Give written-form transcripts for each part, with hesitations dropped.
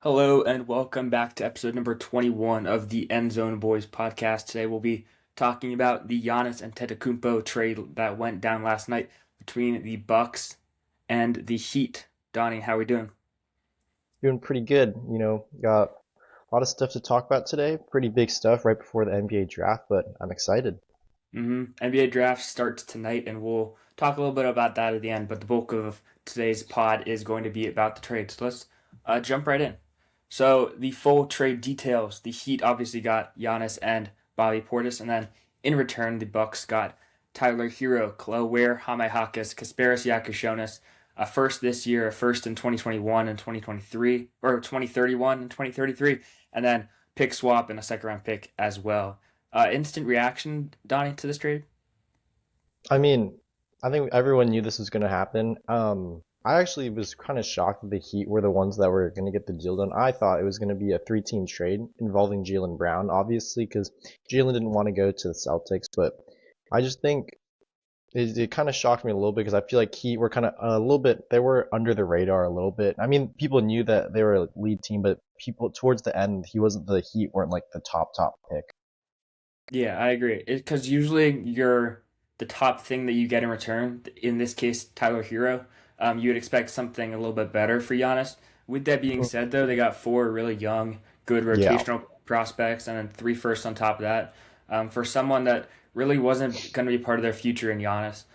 Hello and welcome back to episode number 21 of the End Zone Boys podcast. Today we'll be talking about the Giannis and Antetokounmpo trade that went down last night between the Bucks and the Heat. Donnie, how are we doing? Doing pretty good. Got a lot of stuff to talk about today. Pretty big stuff right before the NBA draft, but I'm excited. NBA draft starts tonight and we'll talk a little bit about that at the end, but the bulk of today's pod is going to be about the trade. So let's jump right in. So the full trade details: the Heat obviously got Giannis and Bobby Portis, and then in return the Bucks got Tyler Hero, Khalil Ware, Jaime Jaquez, Kasparis Yakashonis, a first this year, a first in 2021 and 2023, or 2031 and 2033, and then pick swap and a second round pick as well. Instant reaction, Donnie, to this trade? I mean, I think everyone knew this was going to happen. I actually was kind of shocked that the Heat were the ones that were going to get the deal done. I thought it was going to be a three-team trade involving Jaylen Brown, obviously, because Jaylen didn't want to go to the Celtics, but I just think it kind of shocked me a little bit because I feel like Heat were kind of a little bit, they were under the radar a little bit. I mean, people knew that they were a lead team, but people towards the end, the Heat weren't like the top pick. Yeah, I agree. Because usually you're the top thing that you get in return. In this case, Tyler Hero. You would expect something a little bit better for Giannis. With that being said, though, they got four really young, good Yeah. rotational prospects, and then three firsts on top of that. For someone that really wasn't going to be part of their future in Giannis.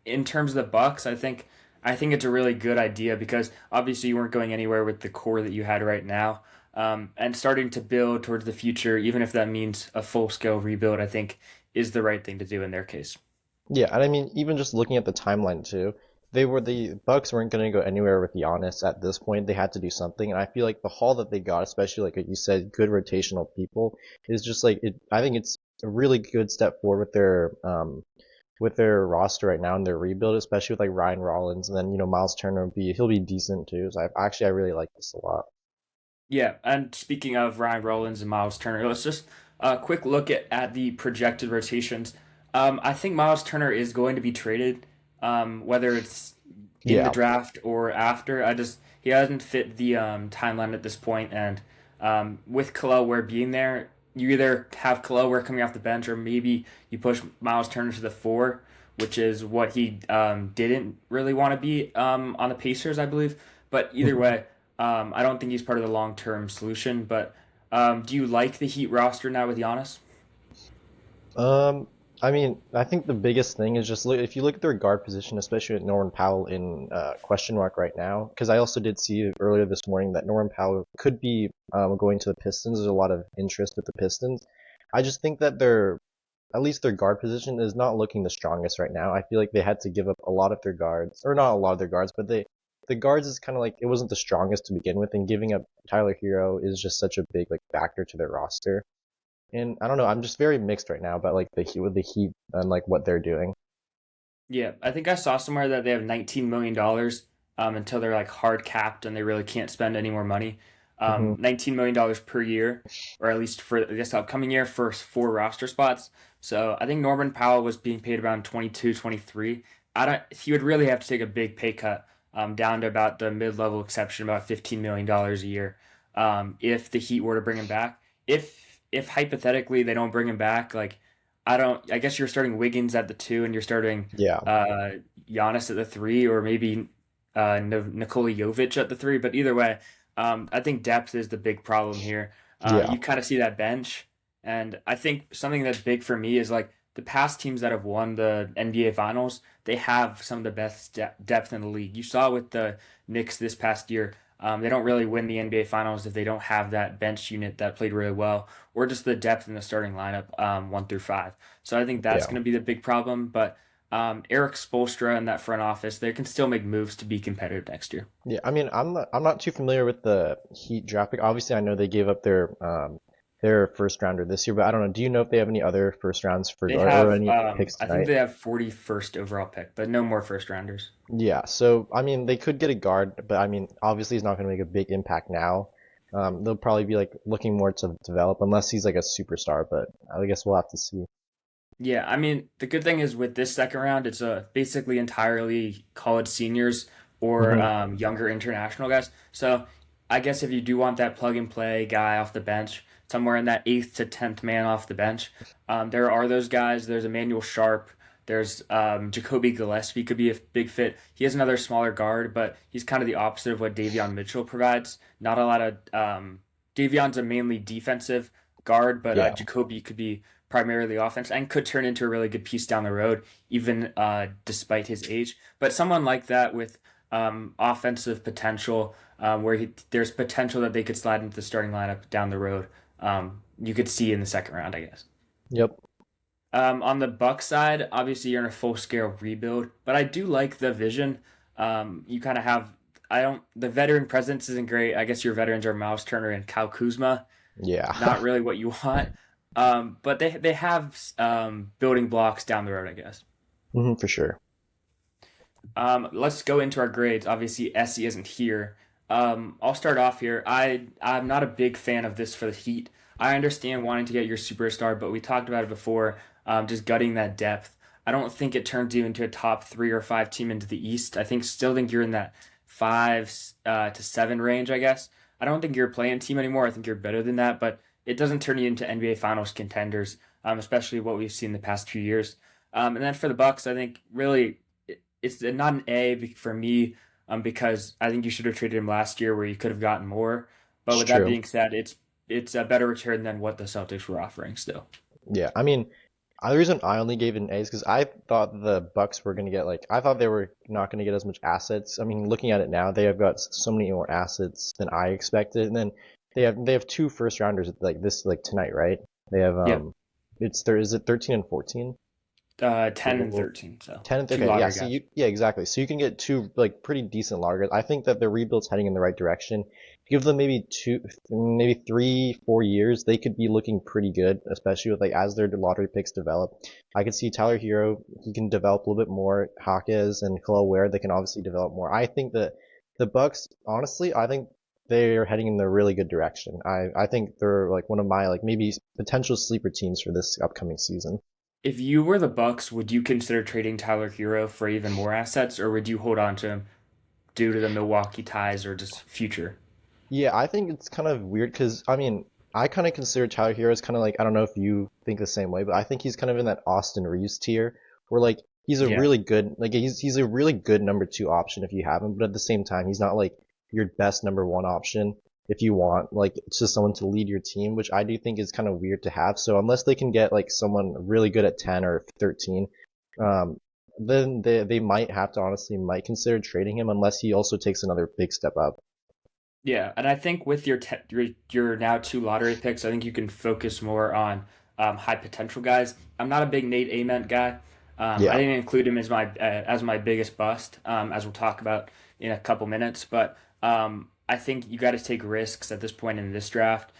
In terms of the Bucks, I think it's a really good idea because obviously you weren't going anywhere with the core that you had right now. And starting to build towards the future, even if that means a full scale rebuild, I think is the right thing to do in their case. Yeah, and I mean, even just looking at the timeline too, the Bucks weren't going to go anywhere with Giannis at this point. They had to do something, and I feel like the haul that they got, especially like you said, good rotational people, is just like it. I think it's a really good step forward with their roster right now and their rebuild, especially with like Ryan Rollins, and then Miles Turner he'll be decent too. So I really like this a lot. Yeah, and speaking of Ryan Rollins and Miles Turner, let's just a quick look at the projected rotations. I think Miles Turner is going to be traded, whether it's in the Yeah. draft or after. He hasn't fit the timeline at this point, and with Khalil Ware being there, you either have Khalil Ware coming off the bench, or maybe you push Miles Turner to the four, which is what he didn't really want to be on the Pacers, I believe. But either way. I don't think he's part of the long term solution, but do you like the Heat roster now with Giannis? Um, I mean, I think the biggest thing is just if you look at their guard position, especially with Norman Powell in question mark right now, because I also did see earlier this morning that Norman Powell could be going to the Pistons. There's a lot of interest with the Pistons. I just think that at least their guard position is not looking the strongest right now. I feel like they had to give up a lot of their guards, or not a lot of their guards, but the guards is kind of like it wasn't the strongest to begin with, and giving up Tyler Hero is just such a big like factor to their roster. And I don't know, I'm just very mixed right now about like the Heat with the Heat and like what they're doing. Yeah, I think I saw somewhere that they have $19 million until they're like hard capped and they really can't spend any more money. Hmm. $19 million per year, or at least for this upcoming year for four roster spots. So I think Norman Powell was being paid around 22, 23. I don't. He would really have to take a big pay cut down to about the mid level exception, about $15 million a year, if the Heat were to bring him back. If hypothetically they don't bring him back, like I don't. I guess you're starting Wiggins at the two, and you're starting Yeah, uh, Giannis at the three, or maybe Nikola Jovic at the three. But either way, I think depth is the big problem here. yeah, You kind of see that bench, and I think something that's big for me is like the past teams that have won the NBA Finals, they have some of the best depth in the league. You saw with the Knicks this past year. They don't really win the NBA Finals if they don't have that bench unit that played really well, or just the depth in the starting lineup, one through five. So I think that's yeah, going to be the big problem. But Eric Spoelstra and that front office, they can still make moves to be competitive next year. yeah. I mean, I'm not too familiar with the Heat draft pick. Obviously, I know they gave up their first rounder this year, but I don't know. Do you know if they have any other first rounds for They or have, any picks I think tonight? they have 41st overall pick, but no more first rounders. Yeah, so I mean, they could get a guard, but I mean, obviously, he's not going to make a big impact now. They'll probably be like looking more to develop, unless he's like a superstar. But I guess we'll have to see. Yeah, I mean, the good thing is with this second round, it's basically entirely college seniors or Hmm. younger international guys. So I guess if you do want that plug and play guy off the bench, somewhere in that eighth to 10th man off the bench, there are those guys. There's Emmanuel Sharp. There's Jacoby Gillespie could be a big fit. He is another smaller guard, but he's kind of the opposite of what Davion Mitchell provides. Not a lot of Davion's a mainly defensive guard, but Yeah. Jacoby could be primarily offense and could turn into a really good piece down the road, even despite his age. But someone like that with offensive potential, where there's potential that they could slide into the starting lineup down the road. You could see in the second round, I guess. Yep. On the Buck side, obviously you're in a full scale rebuild, but I do like the vision. You kind of have I don't the veteran presence isn't great. I guess your veterans are Miles Turner and Kyle Kuzma. Not Yeah. really what you want. But they have building blocks down the road, I guess. For sure. Let's go into our grades. Obviously, Essie isn't here. I'll start off here. I'm not a big fan of this for the Heat. I understand wanting to get your superstar, but we talked about it before. Just gutting that depth. I don't think it turns you into a top 3 or 5 team into the East. Still think you're in that 5 to 7 range. I guess. I don't think you're a play-in team anymore. I think you're better than that, but it doesn't turn you into NBA Finals contenders, especially what we've seen the past few years. And then for the Bucks, I think really it's not an A for me, because I think you should have traded him last year where you could have gotten more. But It's with that true. being said, it's a better return than what the Celtics were offering still. Yeah. I mean, the reason I only gave it an A is because I thought the Bucks were going to get like I thought they were not going to get as much assets. I mean, looking at it now, they have got so many more assets than I expected, and then they have two first rounders like this like tonight, right? They have Yeah, it's there is it 13 and 14? 10 and 13, so 10th, two okay, yeah, lottery so guys. yeah, exactly. So you can get two like pretty decent lagers. I think that the rebuild's heading in the right direction. Give them maybe maybe 3, 4 years, they could be looking pretty good, especially with like as their lottery picks develop. I could see Tyler Hero, he can develop a little bit more. Hawkes and Khalil Ware, they can obviously develop more. I think that the Bucks, honestly, I think they're heading in the really good direction. I think they're like one of my like maybe potential sleeper teams for this upcoming season. If you were the Bucks, would you consider trading Tyler Hero for even more assets, or would you hold on to him due to the Milwaukee ties or just future? Yeah, I think it's kind of weird because I mean, I kind of consider Tyler Hero as kind of like I don't know if you think the same way, but I think he's kind of in that Austin Reeves tier where like he's a Yeah. really good like he's a really good number two option if you have him, but at the same time he's not like your best number one option if you want like just someone to lead your team, which I do think is kind of weird to have. So unless they can get like someone really good at 10 or 13, um, then they might have to honestly might consider trading him unless he also takes another big step up. Yeah, and I think with your now 2 lottery picks, I think you can focus more on high potential guys. I'm not a big Nate Ament guy. I Yeah. didn't include him as my biggest bust, as we'll talk about in a couple minutes. But I think you got to take risks at this point in this draft,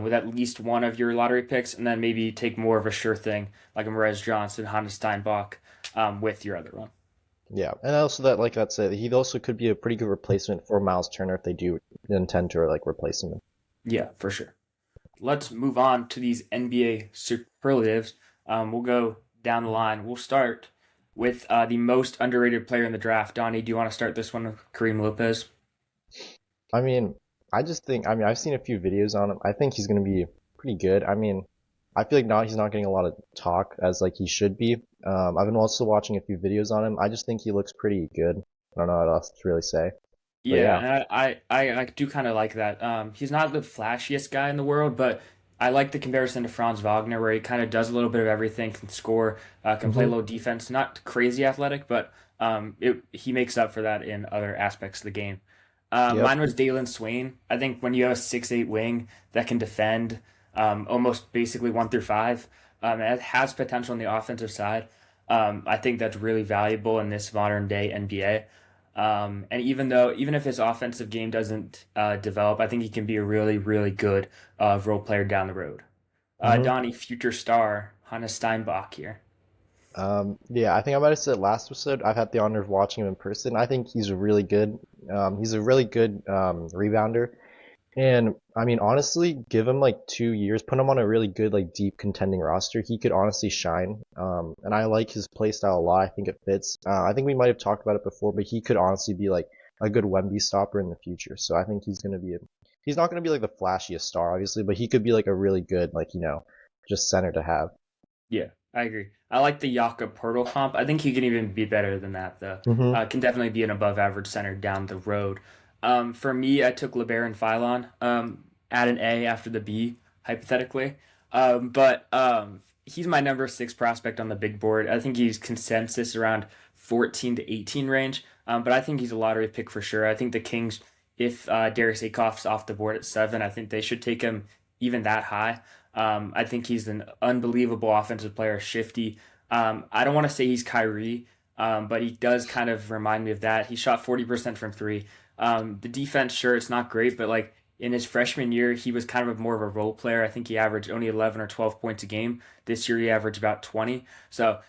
with at least one of your lottery picks, and then maybe take more of a sure thing like a Perez Johnson, Hannes Steinbach, with your other one. Yeah, and also that, like that's it. He also could be a pretty good replacement for Miles Turner if they do intend to like replace him. Yeah, for sure. Let's move on to these NBA superlatives. We'll go down the line. We'll start with the most underrated player in the draft. Donnie, do you want to start this one with Kareem Lopez? I mean, I just think, I mean, I've seen a few videos on him. I think he's going to be pretty good. I mean, I feel like he's not getting a lot of talk as like he should be. I've been also watching a few videos on him. I just think he looks pretty good. I don't know what else to really say, but Yeah, yeah. and I do kind of like that. He's not the flashiest guy in the world, but I like the comparison to Franz Wagner, where he kind of does a little bit of everything, can score, can play a hmm little defense, not crazy athletic, but he makes up for that in other aspects of the game. Yep. Mine was Dalen Swain. I think when you have a 6'8" wing that can defend, almost basically 1 through 5, it has potential on the offensive side. I think that's really valuable in this modern day NBA. And even if his offensive game doesn't develop, I think he can be a really, really good role player down the road. hmm Donnie, future star, Hannes Steinbach here. Yeah, I think I might have said last episode. I've had the honor of watching him in person. I think he's really good. He's a really good rebounder. And I mean, honestly, give him like 2 years, put him on a really good, like deep contending roster. He could honestly shine. And I like his play style a lot. I think it fits. I think we might have talked about it before, but he could honestly be like a good Wemby stopper in the future. So I think he's not gonna be like the flashiest star, obviously, but he could be like a really good like just center to have. Yeah, I agree. I like the Jakob Poeltl comp. I think he can even be better than that, though. Hmm. Can definitely be an above average center down the road. For me, I took LeBaron Philon at an A after the B, hypothetically. But he's my number six prospect on the big board. I think he's consensus around 14 to 18 range. But I think he's a lottery pick for sure. I think the Kings, if Darius Akoff's off the board at 7, I think they should take him even that high. I think he's an unbelievable offensive player, shifty. I don't want to say he's Kyrie, but he does kind of remind me of that. He shot 40% from three. The defense, sure, it's not great, but like in his freshman year, he was kind of more of a role player. I think he averaged only 11 or 12 points a game. This year, he averaged about 20. So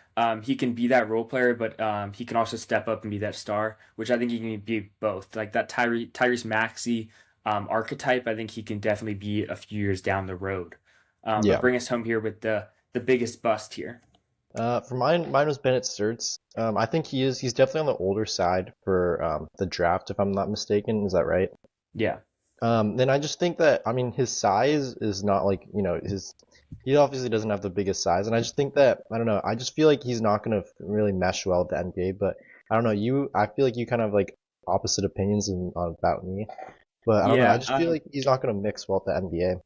he can be that role player, but he can also step up and be that star, which I think he can be both. Like that Tyrese Maxey archetype, I think he can definitely be a few years down the road. But Yeah. bring us home here with the biggest bust here. For mine was Bennett Sturts. I think he's definitely on the older side for the draft, if I'm not mistaken. Is that right? Yeah, Then I just think that, I mean, his size is not like, he obviously doesn't have the biggest size. And I just think that, I don't know, I just feel like he's not going to really mesh well with the NBA. But I don't know, I feel like you kind of like opposite opinions about me. But I don't know, I yeah, just feel like he's not going to mix well with the NBA.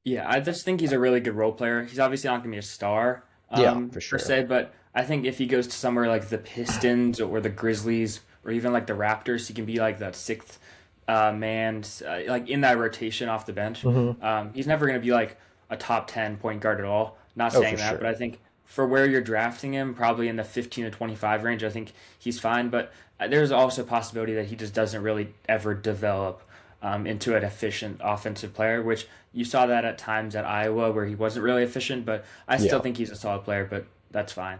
yeah. I just think he's a really good role player. He's obviously not going to be a star, Yeah, for per sure. se, but I think if he goes to somewhere like the Pistons or the Grizzlies or even like the Raptors, he can be like that sixth man, like in that rotation off the bench. Hmm. He's never going to be like a top 10 point guard at all. Not Oh, for saying that, but sure. I think for where you're drafting him, probably in the 15 to 25 range, I think he's fine. But there's also a possibility that he just doesn't really ever develop into an efficient offensive player, which you saw that at times at Iowa where he wasn't really efficient, but I still Yeah. think he's a solid player, but that's fine.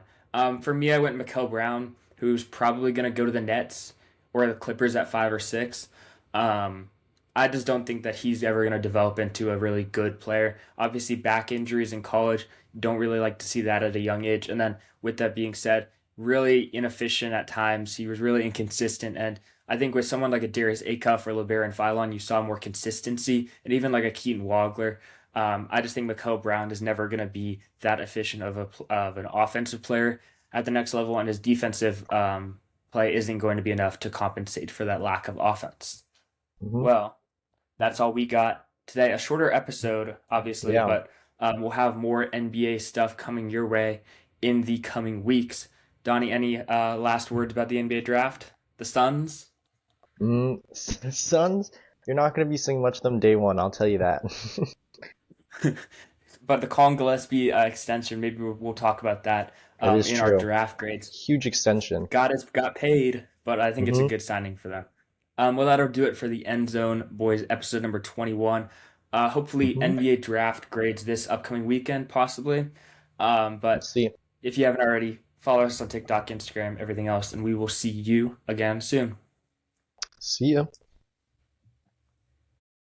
For me, I went Mikal Brown, who's probably going to go to the Nets or the Clippers at 5 or 6. Um, I just don't think that he's ever going to develop into a really good player. Obviously, back injuries in college, don't really like to see that at a young age. And then, with that being said, really inefficient at times. He was really inconsistent. And I think with someone like a Darius Acuff or LeBaron Philon, you saw more consistency. And even like a Keaton Wagler, I just think Mikal Brown is never going to be that efficient of an offensive player at the next level. And his defensive play isn't going to be enough to compensate for that lack of offense. Hmm. Well, that's all we got today. A shorter episode, obviously, Yeah. but we'll have more NBA stuff coming your way in the coming weeks. Donnie, any last words about the NBA draft? The Suns? Suns, you're not going to be seeing much of them day one, I'll tell you that. But the Colin Gillespie extension, maybe we'll talk about that That is in our true. draft grades. Huge extension. Got paid, but I think it's a Hmm. good signing for them. Well, that'll do it for the End Zone Boys episode number 21. Hopefully, Hmm. NBA draft grades this upcoming weekend, possibly. We'll But see. if you haven't already, follow us on TikTok, Instagram, everything else, and we will see you again soon. See ya.